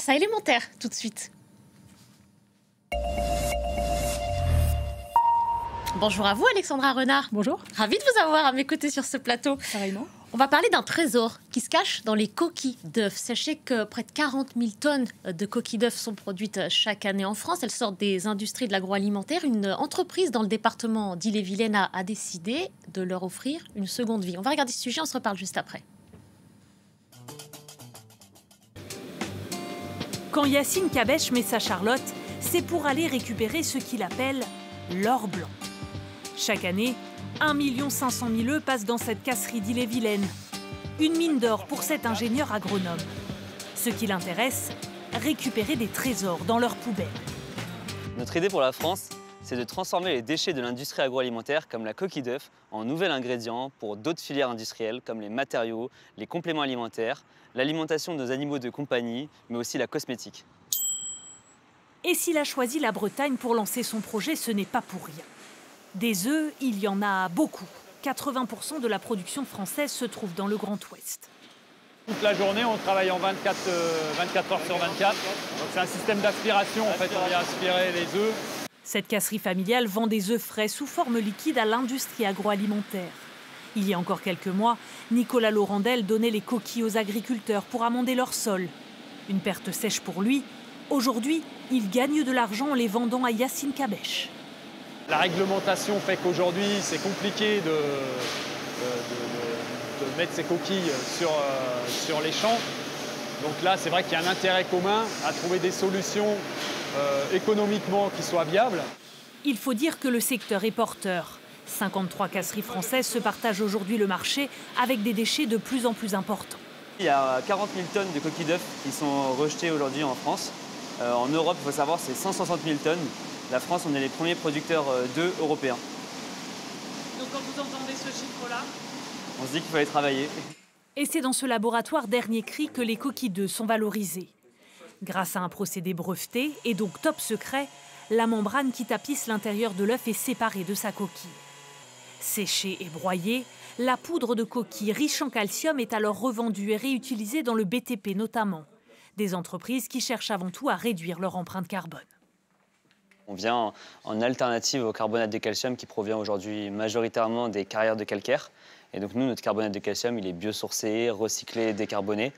Ça élémentaire, tout de suite. Bonjour à vous, Alexandra Renard. Bonjour. Ravie de vous avoir à mes côtés sur ce plateau. Pareillement. On va parler d'un trésor qui se cache dans les coquilles d'œufs. Sachez que près de 40 000 tonnes de coquilles d'œufs sont produites chaque année en France. Elles sortent des industries de l'agroalimentaire. Une entreprise dans le département d'Ille-et-Vilaine a décidé de leur offrir une seconde vie. On va regarder ce sujet, on se reparle juste après. Quand Yacine Cabèche met sa Charlotte, c'est pour aller récupérer ce qu'il appelle l'or blanc. Chaque année, 1 500 000 œufs passent dans cette casserie d'Ille-et-Vilaine. Une mine d'or pour cet ingénieur agronome. Ce qui l'intéresse, récupérer des trésors dans leurs poubelles. Notre idée pour la France, c'est de transformer les déchets de l'industrie agroalimentaire, comme la coquille d'œuf, en nouvel ingrédient pour d'autres filières industrielles, comme les matériaux, les compléments alimentaires, l'alimentation de nos animaux de compagnie, mais aussi la cosmétique. Et s'il a choisi la Bretagne pour lancer son projet, ce n'est pas pour rien. Des œufs, il y en a beaucoup. 80% de la production française se trouve dans le Grand Ouest. Toute la journée, on travaille en 24 heures sur 24. Donc c'est un système d'aspiration, en fait, on vient aspirer les œufs. Cette casserie familiale vend des œufs frais sous forme liquide à l'industrie agroalimentaire. Il y a encore quelques mois, Nicolas Laurendel donnait les coquilles aux agriculteurs pour amender leur sol. Une perte sèche pour lui. Aujourd'hui, il gagne de l'argent en les vendant à Yacine Cabèche. La réglementation fait qu'aujourd'hui, c'est compliqué de mettre ces coquilles sur les champs. Donc là, c'est vrai qu'il y a un intérêt commun à trouver des solutions économiquement qui soient viables. Il faut dire que le secteur est porteur. 53 casseries françaises se partagent aujourd'hui le marché avec des déchets de plus en plus importants. Il y a 40 000 tonnes de coquilles d'œufs qui sont rejetées aujourd'hui en France. En Europe, il faut savoir, c'est 160 000 tonnes. La France, on est les premiers producteurs d'œufs européens. Donc quand vous entendez ce chiffre-là, on se dit qu'il fallait travailler. Et c'est dans ce laboratoire dernier cri que les coquilles d'œufs sont valorisées. Grâce à un procédé breveté et donc top secret, la membrane qui tapisse l'intérieur de l'œuf est séparée de sa coquille. Séchée et broyée, la poudre de coquille riche en calcium est alors revendue et réutilisée dans le BTP notamment. Des entreprises qui cherchent avant tout à réduire leur empreinte carbone. On vient en alternative au carbonate de calcium qui provient aujourd'hui majoritairement des carrières de calcaire. Et donc nous, notre carbonate de calcium, il est biosourcé, recyclé, décarboné.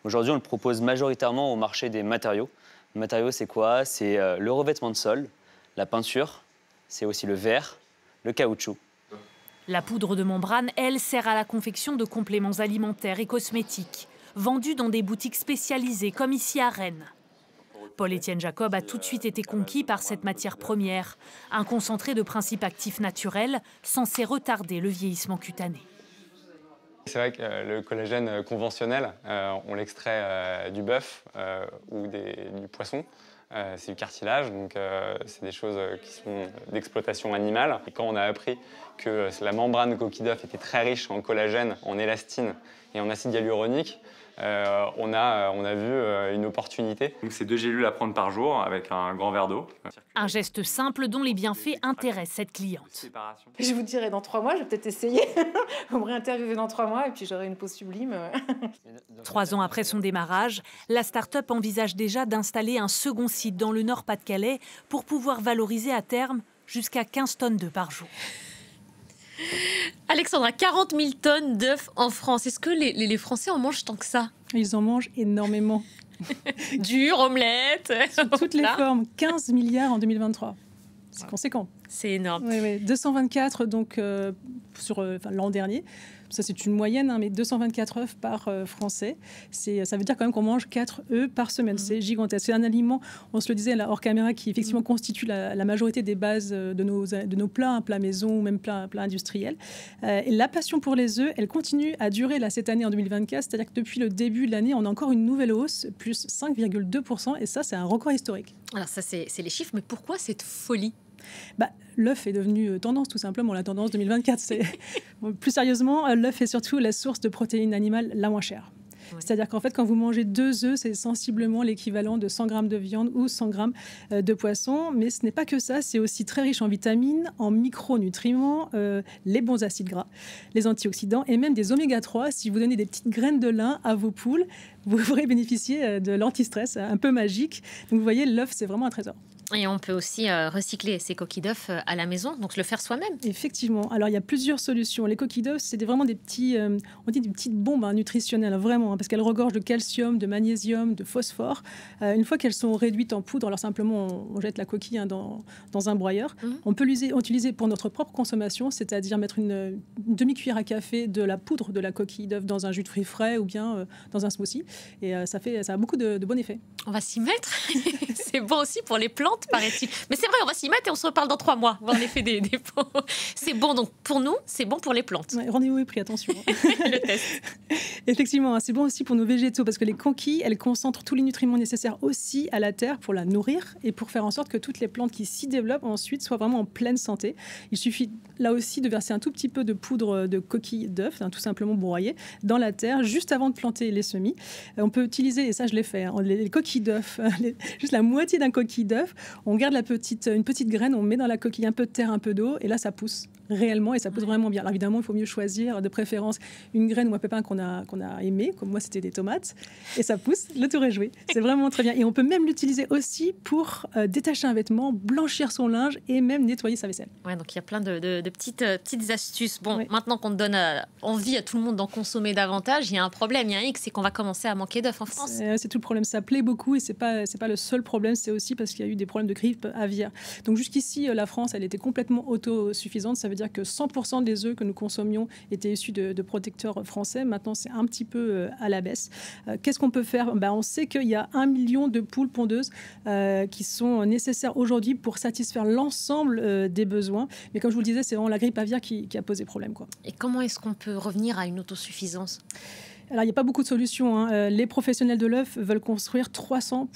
Aujourd'hui, on le propose majoritairement au marché des matériaux. Les matériaux, c'est quoi? C'est le revêtement de sol, la peinture, c'est aussi le verre, le caoutchouc. La poudre de membrane, elle, sert à la confection de compléments alimentaires et cosmétiques, vendus dans des boutiques spécialisées comme ici à Rennes. Paul-Étienne Jacob a tout de suite été conquis par cette matière première, un concentré de principes actifs naturels censé retarder le vieillissement cutané. C'est vrai que le collagène conventionnel, on l'extrait du bœuf ou du poisson. C'est du cartilage, donc c'est des choses qui sont d'exploitation animale. Et quand on a appris que la membrane de coquille d'œuf était très riche en collagène, en élastine et en acide hyaluronique, on a vu une opportunité. C'est 2 gélules à prendre par jour avec un grand verre d'eau. Un geste simple dont les bienfaits intéressent cette cliente. Je vous dirai dans 3 mois, je vais peut-être essayer. Vous me réinterviewez dans 3 mois et puis j'aurai une peau sublime. 3 ans après son démarrage, la start-up envisage déjà d'installer un second site dans le Nord-Pas-de-Calais pour pouvoir valoriser à terme jusqu'à 15 tonnes d'œufs par jour. Alexandra, 40 000 tonnes d'œufs en France. Est-ce que les Français en mangent tant que ça? Ils en mangent énormément. Dur, omelette. Sous toutes les formes, 15 milliards en 2023. C'est conséquent. C'est énorme. Oui. 224 donc, sur l'an dernier. Ça, c'est une moyenne, hein, mais 224 œufs par Français. Ça veut dire quand même qu'on mange 4 œufs par semaine. C'est gigantesque. C'est un aliment, on se le disait là, hors caméra, qui effectivement constitue la majorité des bases de nos plats, un plat maison ou même plat industriel. Et la passion pour les œufs, elle continue à durer là, cette année en 2024. C'est-à-dire que depuis le début de l'année, on a encore une nouvelle hausse, plus 5,2%. Et ça, c'est un record historique. Alors ça, c'est les chiffres. Mais pourquoi cette folie? L'œuf est devenu tendance, tout simplement, la tendance 2024. Plus sérieusement, l'œuf est surtout la source de protéines animales la moins chère. C'est-à-dire qu'en fait, quand vous mangez 2 œufs, c'est sensiblement l'équivalent de 100 grammes de viande ou 100 grammes de poisson. Mais ce n'est pas que ça, c'est aussi très riche en vitamines, en micronutriments, les bons acides gras, les antioxydants et même des oméga 3. Si vous donnez des petites graines de lin à vos poules, vous pourrez bénéficier de l'antistress un peu magique. Donc vous voyez, l'œuf, c'est vraiment un trésor. Et on peut aussi recycler ces coquilles d'œufs à la maison, donc le faire soi-même. Effectivement. Alors, il y a plusieurs solutions. Les coquilles d'œufs, c'est vraiment des petits, on dit des petites bombes nutritionnelles, vraiment, parce qu'elles regorgent de calcium, de magnésium, de phosphore. Une fois qu'elles sont réduites en poudre, alors simplement, on jette la coquille dans un broyeur. On peut l'utiliser pour notre propre consommation, c'est-à-dire mettre une demi-cuillère à café de la poudre de la coquille d'œuf dans un jus de fruits frais ou bien dans un smoothie. Et ça a beaucoup de bons effets. On va s'y mettre. C'est bon aussi pour les plantes, paraît-il. Mais c'est vrai, on va s'y mettre et on se reparle dans 3 mois, voir l'effet des pots. C'est bon donc pour nous, c'est bon pour les plantes. Ouais, rendez-vous est pris, attention. Le test. Effectivement, c'est bon aussi pour nos végétaux parce que les coquilles, elles concentrent tous les nutriments nécessaires aussi à la terre pour la nourrir et pour faire en sorte que toutes les plantes qui s'y développent ensuite soient vraiment en pleine santé. Il suffit là aussi de verser un tout petit peu de poudre de coquille d'œuf, tout simplement broyée, dans la terre juste avant de planter les semis. On peut utiliser, et ça je l'ai fait, les coquilles d'œuf, juste la moitié d'un coquille d'œuf. On garde une petite graine, on met dans la coquille un peu de terre, un peu d'eau, et là ça pousse réellement et ça pousse vraiment bien. Alors évidemment, il faut mieux choisir de préférence une graine ou un pépin qu'on a aimé, comme moi c'était des tomates, et ça pousse, le tour est joué. C'est vraiment très bien. Et on peut même l'utiliser aussi pour détacher un vêtement, blanchir son linge et même nettoyer sa vaisselle. Ouais, donc il y a plein de petites astuces. Bon, maintenant qu'on donne envie à tout le monde d'en consommer davantage, il y a un problème, il y a un hic, c'est qu'on va commencer à manquer d'œufs en France. C'est tout le problème. Ça plaît beaucoup et c'est pas le seul problème, c'est aussi parce qu'il y a eu des problèmes de grippe aviaire. Donc jusqu'ici, la France, elle était complètement autosuffisante. Ça veut dire que 100% des œufs que nous consommions étaient issus de protecteurs français. Maintenant, c'est un petit peu à la baisse. Qu'est-ce qu'on peut faire ? On sait qu'il y a 1 million de poules pondeuses qui sont nécessaires aujourd'hui pour satisfaire l'ensemble des besoins. Mais comme je vous le disais, c'est vraiment la grippe aviaire qui a posé problème, quoi. Et comment est-ce qu'on peut revenir à une autosuffisance ? Alors, il n'y a pas beaucoup de solutions. Les professionnels de l'œuf veulent construire 300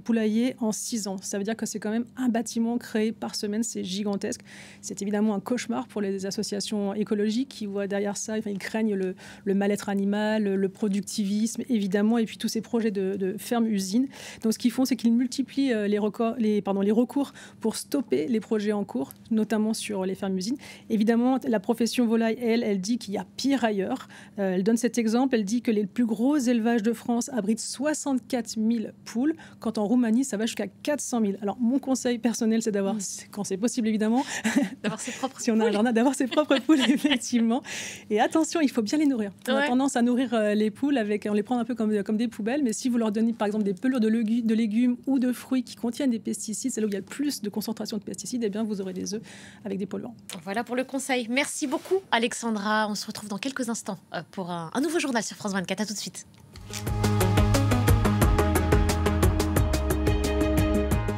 poulaillers en 6 ans. Ça veut dire que c'est quand même un bâtiment créé par semaine. C'est gigantesque. C'est évidemment un cauchemar pour les associations écologiques qui voient derrière ça. Ils craignent le mal-être animal, le productivisme, évidemment, et puis tous ces projets de fermes-usines. Donc, ce qu'ils font, c'est qu'ils multiplient les recours pour stopper les projets en cours, notamment sur les fermes-usines. Évidemment, la profession volaille, elle dit qu'il y a pire ailleurs. Elle donne cet exemple. Elle dit que les plus gros élevages de France abritent 64 000 poules, quand en Roumanie, ça va jusqu'à 400 000. Alors, mon conseil personnel, c'est d'avoir, quand c'est possible évidemment, d'avoir ses propres si on a un jardin, d'avoir ses propres poules, effectivement. Et attention, il faut bien les nourrir. On a tendance à nourrir les poules on les prend un peu comme des poubelles, mais si vous leur donnez par exemple des pelures de légumes ou de fruits qui contiennent des pesticides, c'est là où il y a le plus de concentration de pesticides, et bien vous aurez des œufs avec des polluants. Voilà pour le conseil. Merci beaucoup, Alexandra. On se retrouve dans quelques instants pour un nouveau journal sur France 24. À tout de suite.